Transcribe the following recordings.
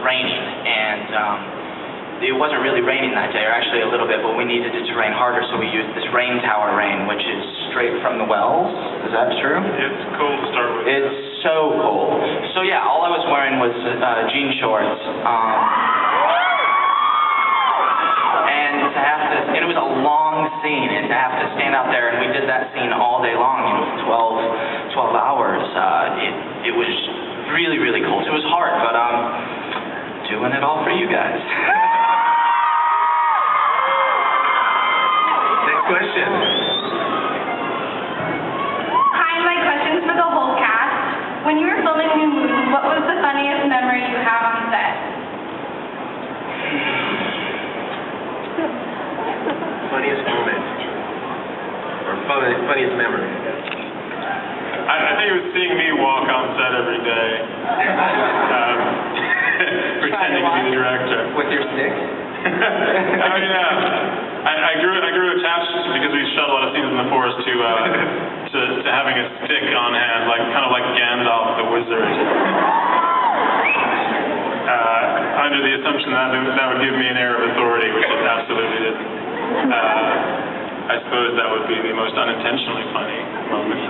raining, and it wasn't really raining that day, or actually a little bit, but we needed it to rain harder, so we used this rain tower rain, which is straight from the wells. Is that true? It's cold to start with. It's so cold. So yeah, all I was wearing was jean shorts. And it was a long scene, and to have to stand out there, and we did that scene all day long, 12 hours. It was really, really cold. It was hard, but doing it all for you guys. Next question. Hi, my question's for the whole cast. When you were filming New Moon, what was the funniest memory you have on set? Funniest moment, or funniest memory? I think it was seeing me walk on set every day, pretending to be the director. With your stick? Oh yeah. I grew attached because we shot a lot of scenes in the forest to having a stick on hand, kind of like Gandalf the wizard. Under the assumption that would give me an air of authority, which it absolutely didn't. I suppose that would be the most unintentionally funny moment.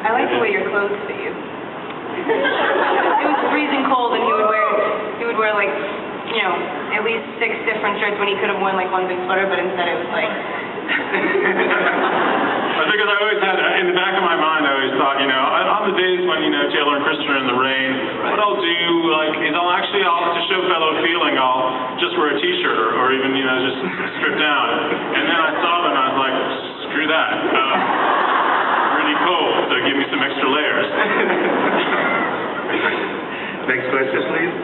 I like the way your clothes fit you. It was freezing cold, and he would wear like, at least 6 different shirts when he could have worn like one big sweater, but instead it was like. Because I always had, in the back of my mind, I always thought, on the days when, Taylor and Kristen are in the rain, what I'll do, is to show fellow feeling, I'll just wear a t-shirt or even, just strip down. And then I saw them and I was like, screw that. Really cold, so give me some extra layers. Next question, please.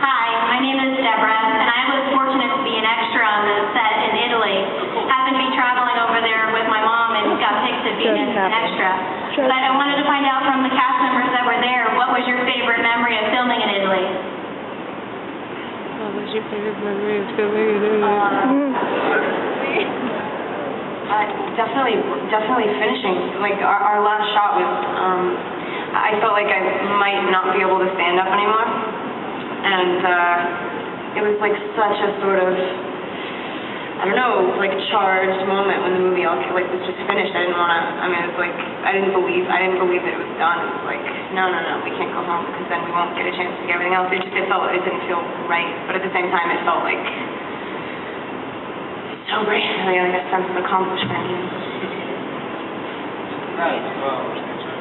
Hi, my name is Deborah, and I was fortunate to be an extra on the set in Italy. Happened to be traveling over there with my mom and got picked to be an extra. But I wanted to find out from the cast members that were there, what was your favorite memory of filming in Italy? What was your favorite memory of filming in Italy? Definitely finishing. Like our last shot was, I felt like I might not be able to stand up anymore. And it was like such a sort of, I don't know, like charged moment when the movie was just finished. I didn't want to, it was like, I didn't believe that it was done. It was like, no, we can't go home because then we won't get a chance to do everything else. It didn't feel right. But at the same time, it felt like so great, like a sense of accomplishment. That as well, which makes it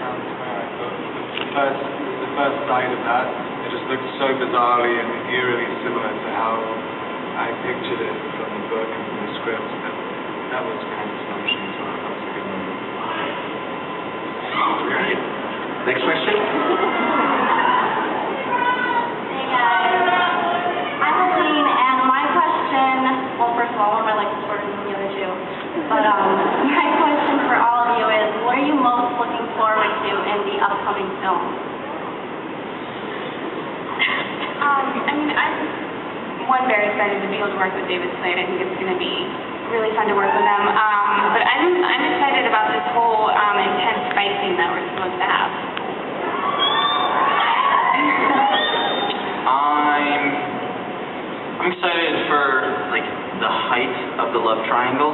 sound fair. But the first sight of that, it just looked so bizarrely and eerily similar to how I pictured it from the book and from the script. That was kind of astonishing as well. That was a good moment. Great. Next question. Hey guys, I'm Greene, and my question, well, first of all, one of my legs is shorter than the other two, but my question for all of you is, what are you most looking forward to in the upcoming film? I'm very excited to be able to work with David Slade. I think it's going to be really fun to work with them. But I'm excited about this whole intense fight scene that we're supposed to have. I'm excited for the height of the love triangle.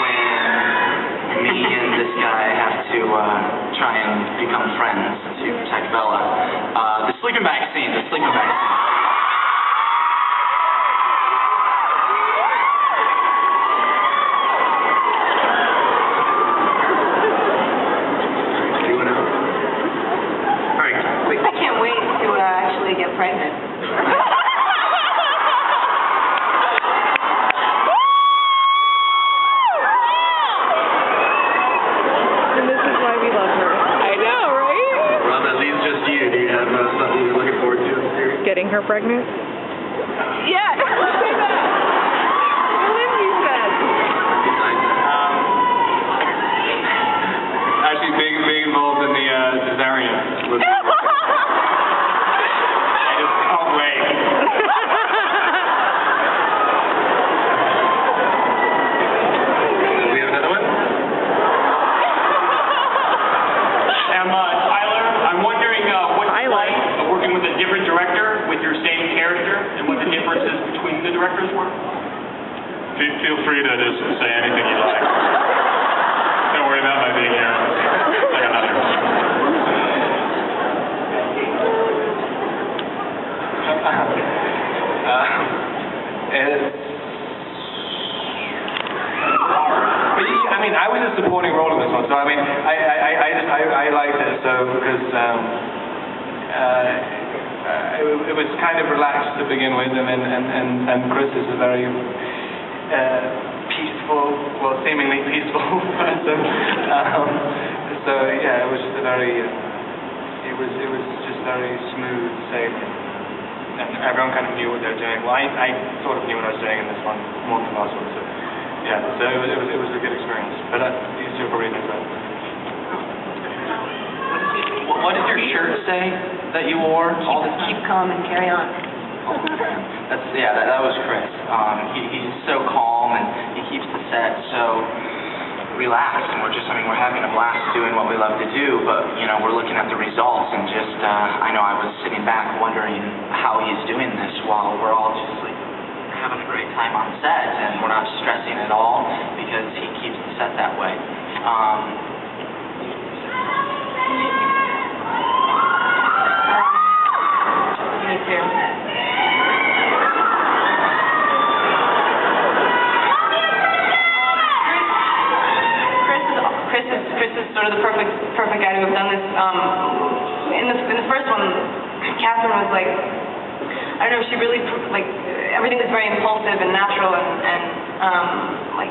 When me and this guy have to try and become friends to protect Bella. The sleeping bag scene. Anyone else? All right, wait. I can't wait to actually get pregnant. And this is why we love her. I know, right? Rob, that leaves just you. Do you have something you're looking forward to in the series? Getting her pregnant? Yeah! Say that! Lindsay said. Besides that. Actually, being involved in the cesarean was. I just can't wait. Do we have another one? to just say anything you like. Don't worry about my being here. I got nothing. I mean, I was a supporting role in this one, so I mean, I liked it, so because it was kind of relaxed to begin with, and Chris is a very peaceful, well, seemingly peaceful person. So yeah, it was just a very, it was just very smooth sailing, and everyone kind of knew what they were doing. Well, I sort of knew what I was doing in this one more than the last one, so yeah, so it was a good experience. But these two are probably things better. What did your shirt say that you wore all the time? Keep calm and carry on. That was Chris. He's so calm and he keeps the set so relaxed, and we're having a blast doing what we love to do, but you know, we're looking at the results and just I know I was sitting back wondering how he's doing this while we're all just like having a great time on set, and we're not stressing at all because he keeps the set that way. Me too. Chris is sort of the perfect guy to have done this. In the first one, Catherine was like, I don't know, she really like everything was very impulsive and natural and like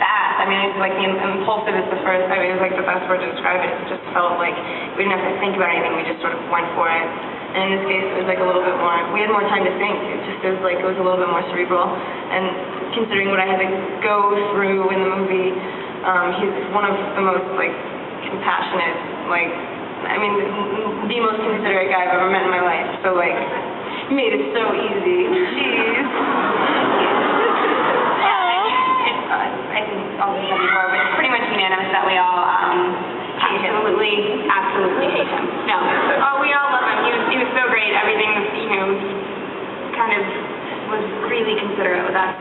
fast. I mean, it's like the impulsive is the first. I mean, it was like the best word to describe it. It just felt like we didn't have to think about anything. We just sort of went for it. And in this case, it was like a little bit more. We had more time to think. It was a little bit more cerebral. And considering what I had to go through in the movie. He's one of the most, like, compassionate, like, I mean, the most considerate guy I've ever met in my life. So, like, he made it so easy. Jeez. I think all this before, but it's pretty much unanimous that we all hate him. Absolutely hate him. No. Oh, we all love him. He was so great. Everything, you know, kind of was really considerate with us.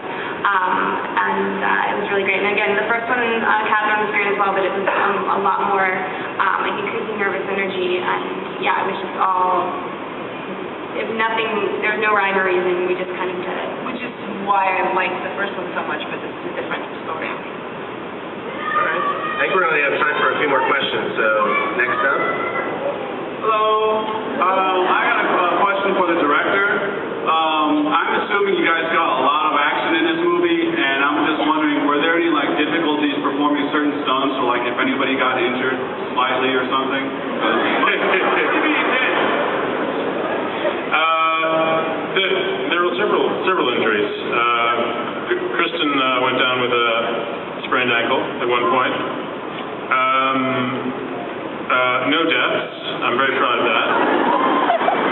It was really great. And again, the first one, Catherine was great as well, but it was a lot more, like, increasing nervous energy. And yeah, it was just all, if nothing, there was no rhyme or reason, we just kind of did it. Which is why I liked the first one so much, but this is a different story. All right. I think we're going to have time for a few more questions. So, next up. Hello. I got a question for the director. I'm assuming you guys got a lot of action in this movie, and I'm just wondering, were there any like difficulties performing certain stunts, or like if anybody got injured slightly or something? Maybe you did. There were several injuries. Kristen went down with a sprained ankle at one point. No deaths. I'm very proud of that.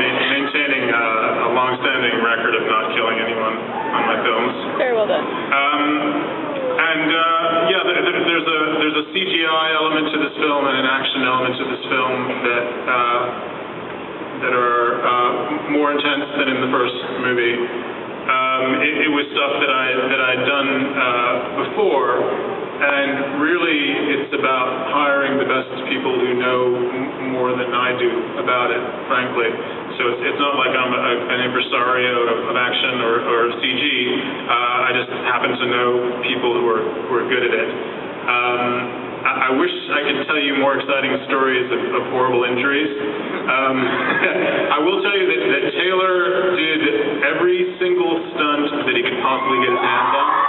Maintaining a long-standing record of not killing anyone on my films. Very well done. There's a CGI element to this film and an action element to this film that are more intense than in the first movie. It was stuff that I'd done before, and really it's about hiring the best people who know more than I do about it, frankly. So it's not like I'm an impresario of action or CG. I just happen to know people who are good at it. I wish I could tell you more exciting stories of horrible injuries. I will tell you that Taylor did every single stunt that he could possibly get his hands on.